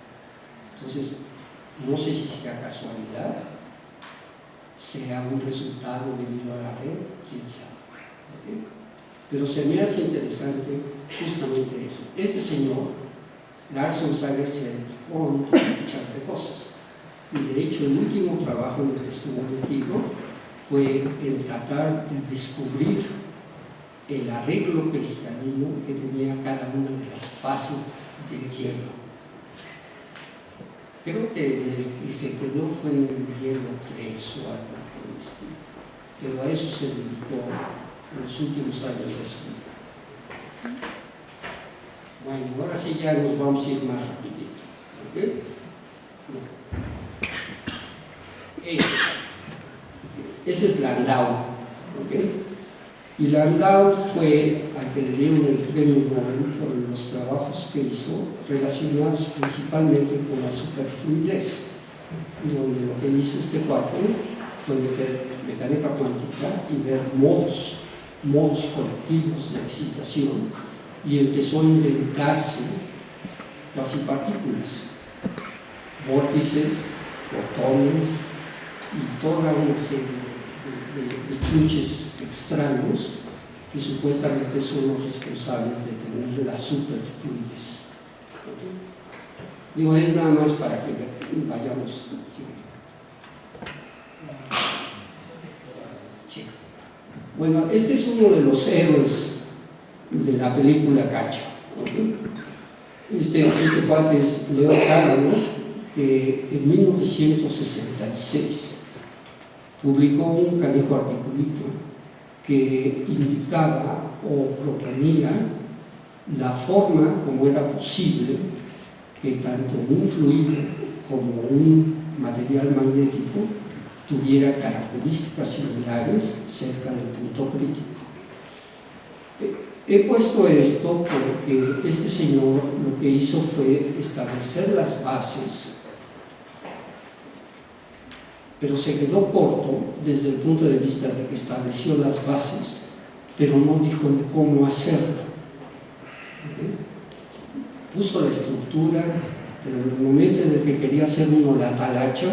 Entonces, no sé si sea casualidad, sea un resultado debido a la red, quién sabe. ¿Okay? Pero se me hace interesante justamente eso. Este señor, Lars Sonsager, se dedicó a muchas cosas. Y de hecho, el último trabajo en el que estuvo metido fue en tratar de descubrir el arreglo cristalino que tenía cada una de las fases del hielo. Creo que el que se quedó fue en el hielo 3 o algo por el estilo, pero a eso se dedicó en los últimos años de su vida. Bueno, ahora sí ya nos vamos a ir más rapidito. ¿Okay? Ese es Landau. ¿Okay? Y Landau fue al que le dieron el premio Nobel por los trabajos que hizo relacionados principalmente con la superfluidez, donde lo que hizo este cuate fue meter mecánica cuántica y ver modos colectivos de excitación, y empezó a inventarse cuasipartículas, vórtices, fotones y toda una serie de chunches extraños que supuestamente son los responsables de tener la superfluidez. ¿Okay? Digo, es nada más para que vayamos. Sí. Bueno, este es uno de los héroes de la película Cacho. ¿Okay? Este cuate es Leo Cárdenas, que en 1966 publicó un canijo articulito que indicaba o proponía la forma como era posible que tanto un fluido como un material magnético tuviera características similares cerca del punto crítico. He puesto esto porque este señor lo que hizo fue establecer las bases, pero se quedó corto desde el punto de vista de que estableció las bases, pero no dijo el cómo hacerlo. ¿Okay? Puso la estructura, pero en el momento en el que quería hacer uno la talacha,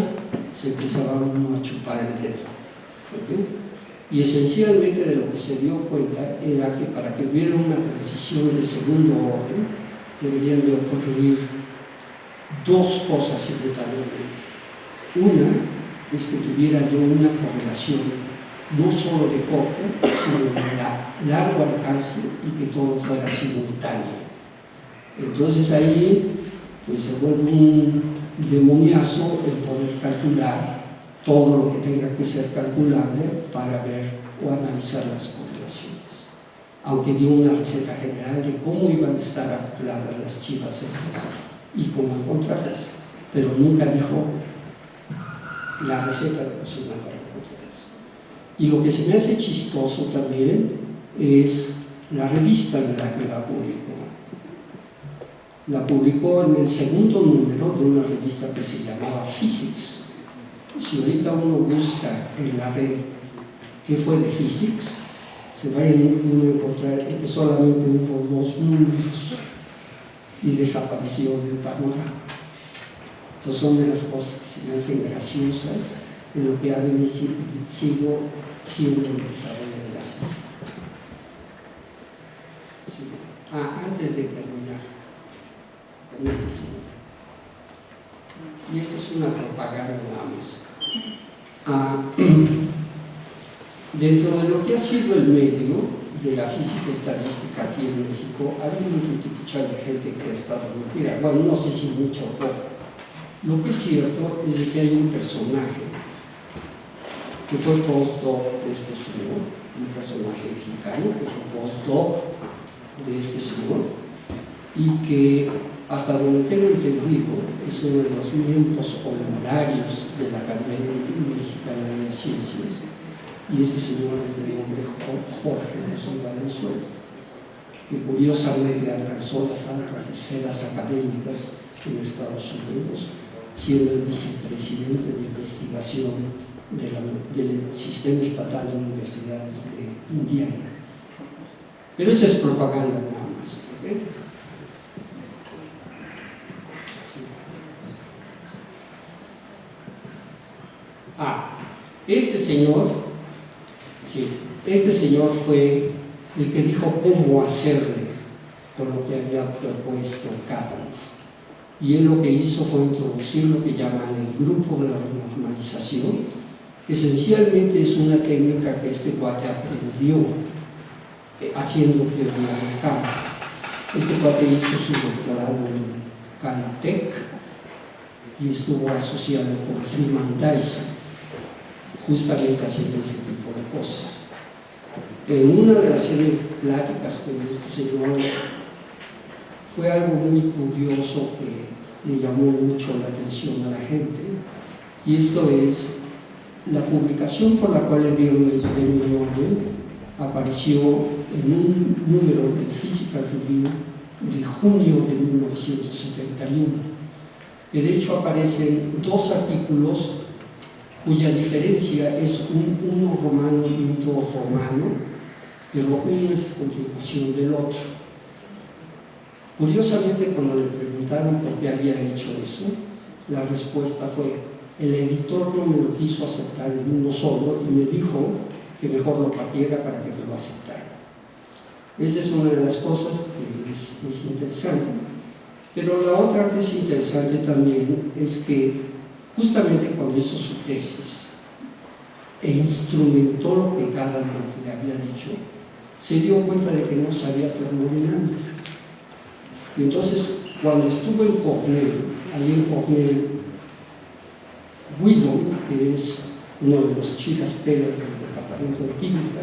se empezaba uno a chupar el dedo. ¿Okay? Y esencialmente de lo que se dio cuenta era que para que hubiera una transición de segundo orden, deberían de ocurrir dos cosas simultáneamente. Una es que tuviera yo una correlación no solo de corto, sino de largo alcance y que todo fuera simultáneo. Entonces ahí pues se vuelve un demoniazo el poder calcular todo lo que tenga que ser calculable para ver o analizar las correlaciones. Aunque dio una receta general de cómo iban a estar acopladas las chivas y cómo encontrarlas, pero nunca dijo la receta de cocina para encontrarlas. Y lo que se me hace chistoso también es la revista en la que la publicó. La publicó en el segundo número de una revista que se llamaba Physics. Si ahorita uno busca en la red qué fue de Physics, se va a encontrar que solamente hubo 2 números y desapareció del panorama. Entonces son de las cosas que se me hacen graciosas en lo que ha venido siendo el desarrollo de la física. Sí. Antes de terminar con este señor. Y esto es una propaganda nada más. Dentro de lo que ha sido el medio de la física estadística aquí en México, ha habido mucha gente que ha estado metida. Bueno, no sé si mucha o poca. Lo que es cierto es que hay un personaje que fue postdoc de este señor, un personaje mexicano que fue postdoc de este señor, y que, hasta donde tengo entendido, es uno de los miembros honorarios de la Academia Mexicana de Ciencias, y este señor es de nombre Jorge José Valenzuela, que curiosamente alcanzó las altas esferas académicas en Estados Unidos, siendo el vicepresidente de investigación del Sistema Estatal de Universidades de Indiana. Pero eso es propaganda nada más. ¿Okay? Este señor fue el que dijo cómo hacerle con lo que había propuesto Kavanaugh. Y él lo que hizo fue introducir lo que llaman el grupo de la renormalización, que esencialmente es una técnica que este cuate aprendió haciendo teoría del campo. Este cuate hizo su doctorado en Caltech y estuvo asociado con Freeman Dyson, justamente haciendo ese tipo de cosas. En una de las series pláticas con este señor fue algo muy curioso que le llamó mucho la atención a la gente, y esto es la publicación por la cual le dieron el premio Nobel. Apareció en un número del Physical Review de junio de 1971. De hecho, aparecen dos artículos cuya diferencia es uno romano y uno romano, pero uno es continuación del otro. Curiosamente, cuando le preguntaron por qué había hecho eso, la respuesta fue: el editor no me lo quiso aceptar en uno solo y me dijo que mejor lo partiera para que me lo aceptara. Esa es una de las cosas que es interesante. Pero la otra que es interesante también es que justamente cuando hizo su tesis e instrumentó lo que Kavanaugh le había dicho, se dio cuenta de que no sabía termodinámica. Y entonces, cuando estuvo en Cornell, ahí en Cornell, Whelan, que es uno de los chicas pelas del departamento de química,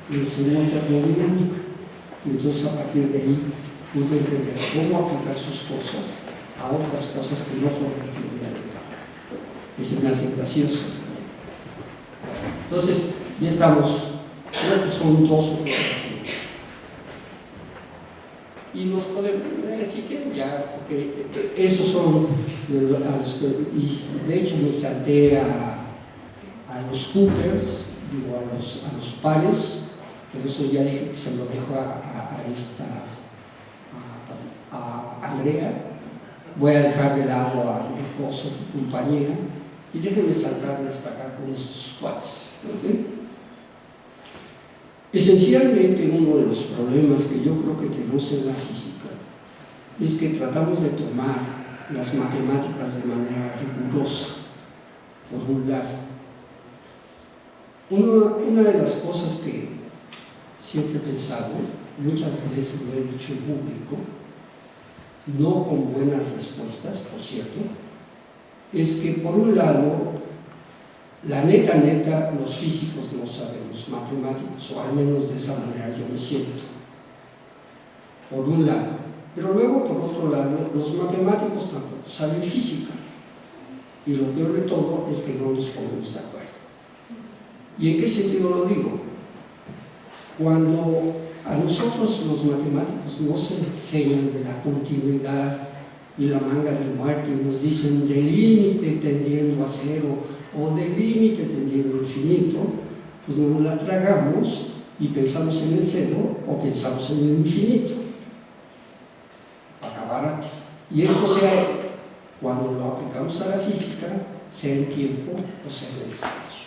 le enseñó termodinámica. Y entonces, a partir de ahí, pudo entender cómo aplicar sus cosas a otras cosas que no fueron teoría del campo, que se me hace gracioso. Entonces, ya estamos, creo que son dos o tres. Y nos podemos, si quieren ya, porque esos son y de hecho me salté a los Coopers, digo a los pares, pero eso ya dije que se lo dejo a Andrea. Voy a dejar de lado a mi esposo, su compañera, y déjenme saltarme hasta acá con estos cuates. ¿Okay? Esencialmente, uno de los problemas que yo creo que tenemos en la física es que tratamos de tomar las matemáticas de manera rigurosa, por un lado. Una de las cosas que siempre he pensado, muchas veces lo he dicho en público, no con buenas respuestas, por cierto, es que por un lado, la neta, los físicos no sabemos, matemáticos, o al menos de esa manera yo me siento, por un lado. Pero luego, por otro lado, los matemáticos tampoco saben física. Y lo peor de todo es que no nos ponemos de acuerdo. ¿Y en qué sentido lo digo? Cuando a nosotros los matemáticos nos enseñan de la continuidad y la manga de muerte, y nos dicen del límite tendiendo a cero o del límite tendiendo al infinito, pues nos la tragamos y pensamos en el cero o pensamos en el infinito. Acabar aquí. Y esto sea, cuando lo aplicamos a la física, sea en tiempo o sea en el espacio.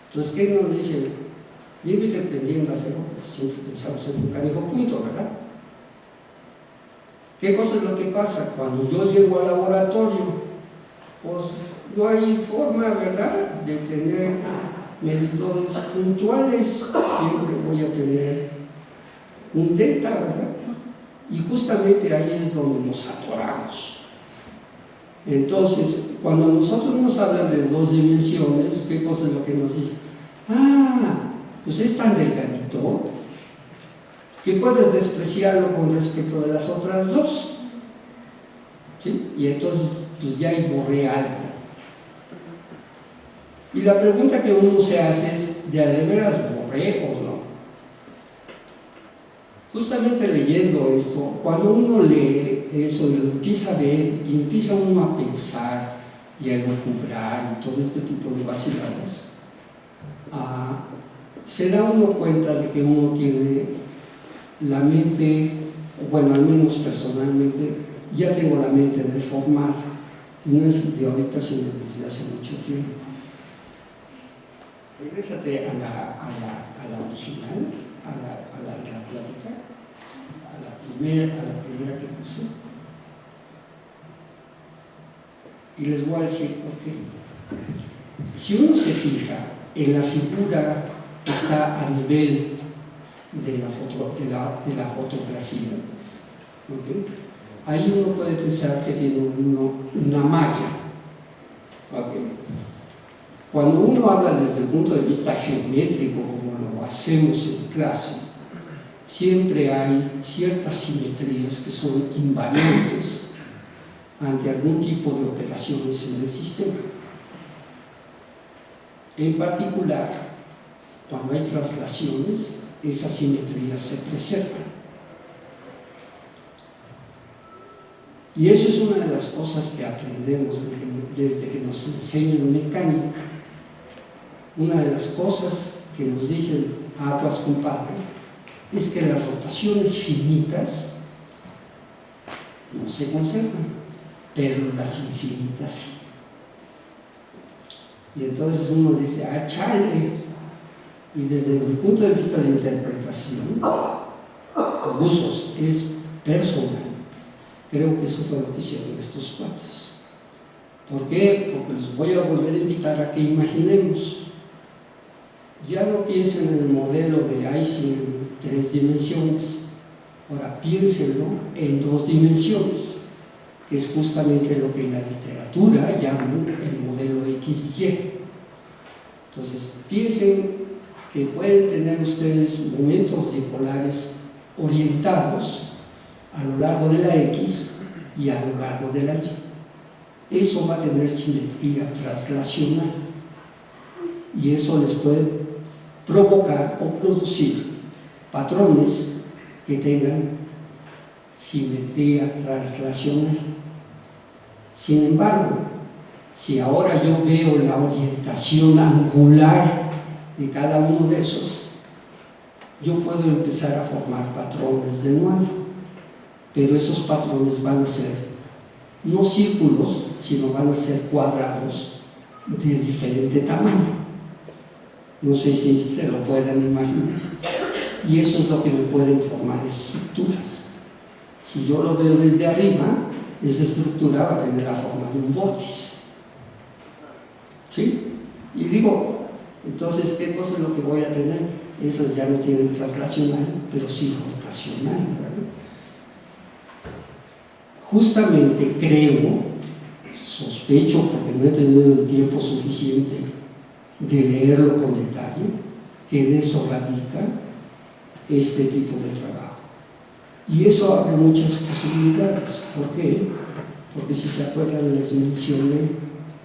Entonces, ¿qué nos dicen? Límite tendiendo a cero, pues siempre pensamos en un canijo punto, ¿verdad? ¿Qué cosa es lo que pasa? Cuando yo llego al laboratorio, pues no hay forma, ¿verdad?, de tener medidores puntuales. Siempre voy a tener un delta, ¿verdad? Y justamente ahí es donde nos atoramos. Entonces, cuando nosotros nos hablan de dos dimensiones, ¿qué cosa es lo que nos dicen? Ah, pues es tan delgadito. que puedes despreciarlo con respecto de las otras dos. ¿Sí? Y entonces pues ya ahí borré algo. Y la pregunta que uno se hace es, ¿de veras borré o no? Justamente leyendo esto, cuando uno lee eso y lo empieza a ver y empieza uno a pensar y a elucubrar y todo este tipo de vaciladas, se da uno cuenta de que uno tiene la mente, bueno, al menos personalmente, ya tengo la mente deformada, y no es de ahorita, sino desde hace mucho tiempo. Regrésate a la original, a la plática, a la primera que puse, y les voy a decir por qué. Si uno se fija en la figura que está a nivel de la fotografía, ¿okay? Ahí uno puede pensar que tiene una malla. ¿Okay? Cuando uno habla desde el punto de vista geométrico, como lo hacemos en clase, siempre hay ciertas simetrías que son invariantes ante algún tipo de operaciones en el sistema. En particular, cuando hay traslaciones, esas simetrías se preservan. Y eso es una de las cosas que aprendemos desde que nos enseñan mecánica. Una de las cosas que nos dicen aguas compadre es que las rotaciones finitas no se conservan, pero las infinitas sí. Y entonces uno dice, chale. Y desde mi punto de vista de interpretación, usos, es personal. Creo que eso fue lo que hicieron estos cuates. ¿Por qué? Porque les voy a volver a invitar a que imaginemos. Ya no piensen en el modelo de Ising en 3 dimensiones. Ahora piénsenlo en 2 dimensiones, que es justamente lo que en la literatura llaman el modelo XY. Entonces, piensen que pueden tener ustedes momentos dipolares orientados a lo largo de la X y a lo largo de la Y. Eso va a tener simetría traslacional y eso les puede provocar o producir patrones que tengan simetría traslacional. Sin embargo, si ahora yo veo la orientación angular de cada uno de esos, yo puedo empezar a formar patrones de nuevo, pero esos patrones van a ser no círculos, sino van a ser cuadrados de diferente tamaño. No sé si se lo puedan imaginar. Y eso es lo que me pueden formar estructuras. Si yo lo veo desde arriba, esa estructura va a tener la forma de un vórtice. ¿Sí? Y digo, entonces, ¿qué cosa es lo que voy a tener? Esas ya no tienen traslacional, pero sí rotacional, ¿verdad? Justamente creo, sospecho, porque no he tenido el tiempo suficiente de leerlo con detalle, que en eso radica este tipo de trabajo. Y eso abre muchas posibilidades. ¿Por qué? Porque si se acuerdan, les mencioné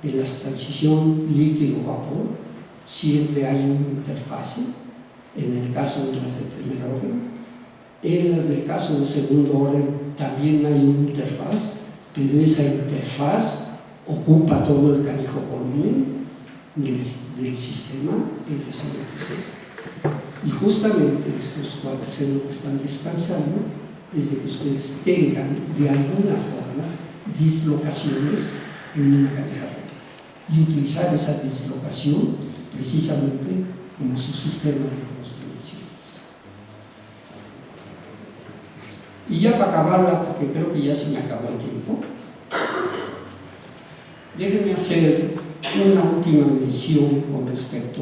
en la transición líquido-vapor, siempre hay una interfase, en el caso de las de primer orden. En las del caso de segundo orden también hay una interfaz, pero esa interfaz ocupa todo el canijo volumen del sistema, etc. Y justamente estos cuates en lo que están descansando es de que ustedes tengan de alguna forma dislocaciones en una canija recta y utilizar esa dislocación precisamente como su sistema de 2 dimensiones. Y ya para acabarla, porque creo que ya se me acabó el tiempo, déjenme hacer una última mención con respecto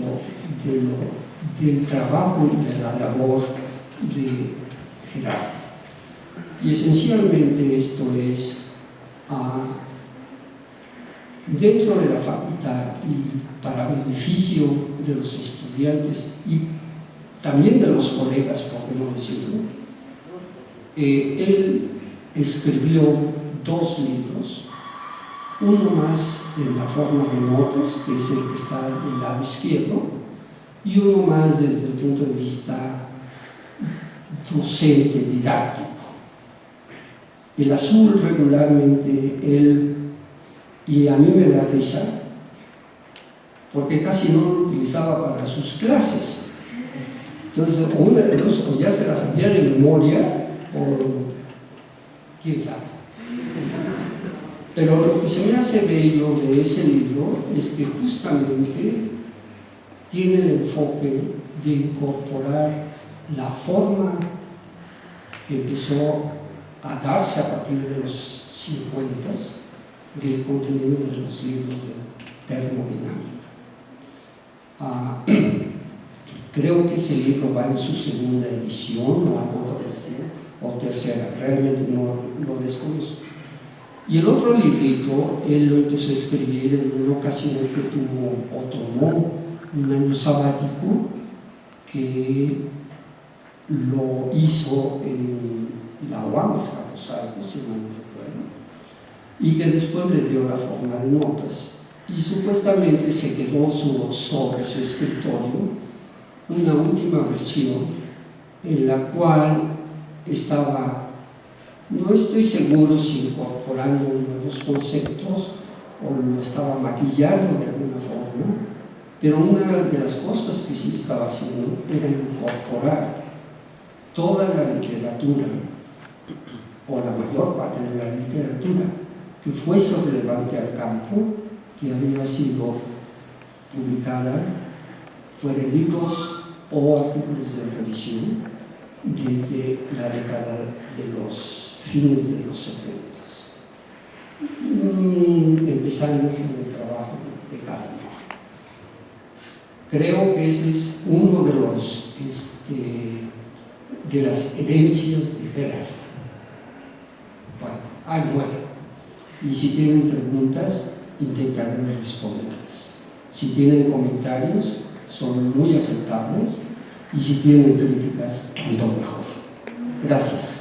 del trabajo y de la labor de Gerardo. Y esencialmente esto es dentro de la facultad y para beneficio de los estudiantes y también de los colegas, por qué no decirlo, Él escribió 2 libros, uno más en la forma de notas, que es el que está del lado izquierdo, y uno más desde el punto de vista docente, didáctico. El azul regularmente él, y a mí me da risa, porque casi no lo utilizaba para sus clases. Entonces, o una de dos, o ya se la sabía de memoria, o quién sabe. Pero lo que se me hace bello de ese libro es que justamente tiene el enfoque de incorporar la forma que empezó a darse a partir de los 50 del contenido de los libros de termodinámica. Creo que ese libro va en su segunda edición o tercera, realmente no lo desconozco. Y el otro librito, él lo empezó a escribir en una ocasión que tuvo o tomó un año sabático, que lo hizo en la UAM, si no me recuerdo, y que después le dio la forma de notas. Y supuestamente se quedó sobre su escritorio una última versión en la cual estaba, no estoy seguro si incorporando nuevos conceptos o lo estaba maquillando de alguna forma, pero una de las cosas que sí estaba haciendo era incorporar toda la literatura, o la mayor parte de la literatura que fuese relevante al campo, que había sido publicada, fueron libros o artículos de revisión desde la década de los fines de los 70, empezando con el trabajo de Calvo. Creo que ese es uno de los de las herencias de Gerard. Bueno, ahí muere. Y si tienen preguntas, intentaré responderles. Si tienen comentarios, son muy aceptables, y si tienen críticas, tanto mejor. Gracias.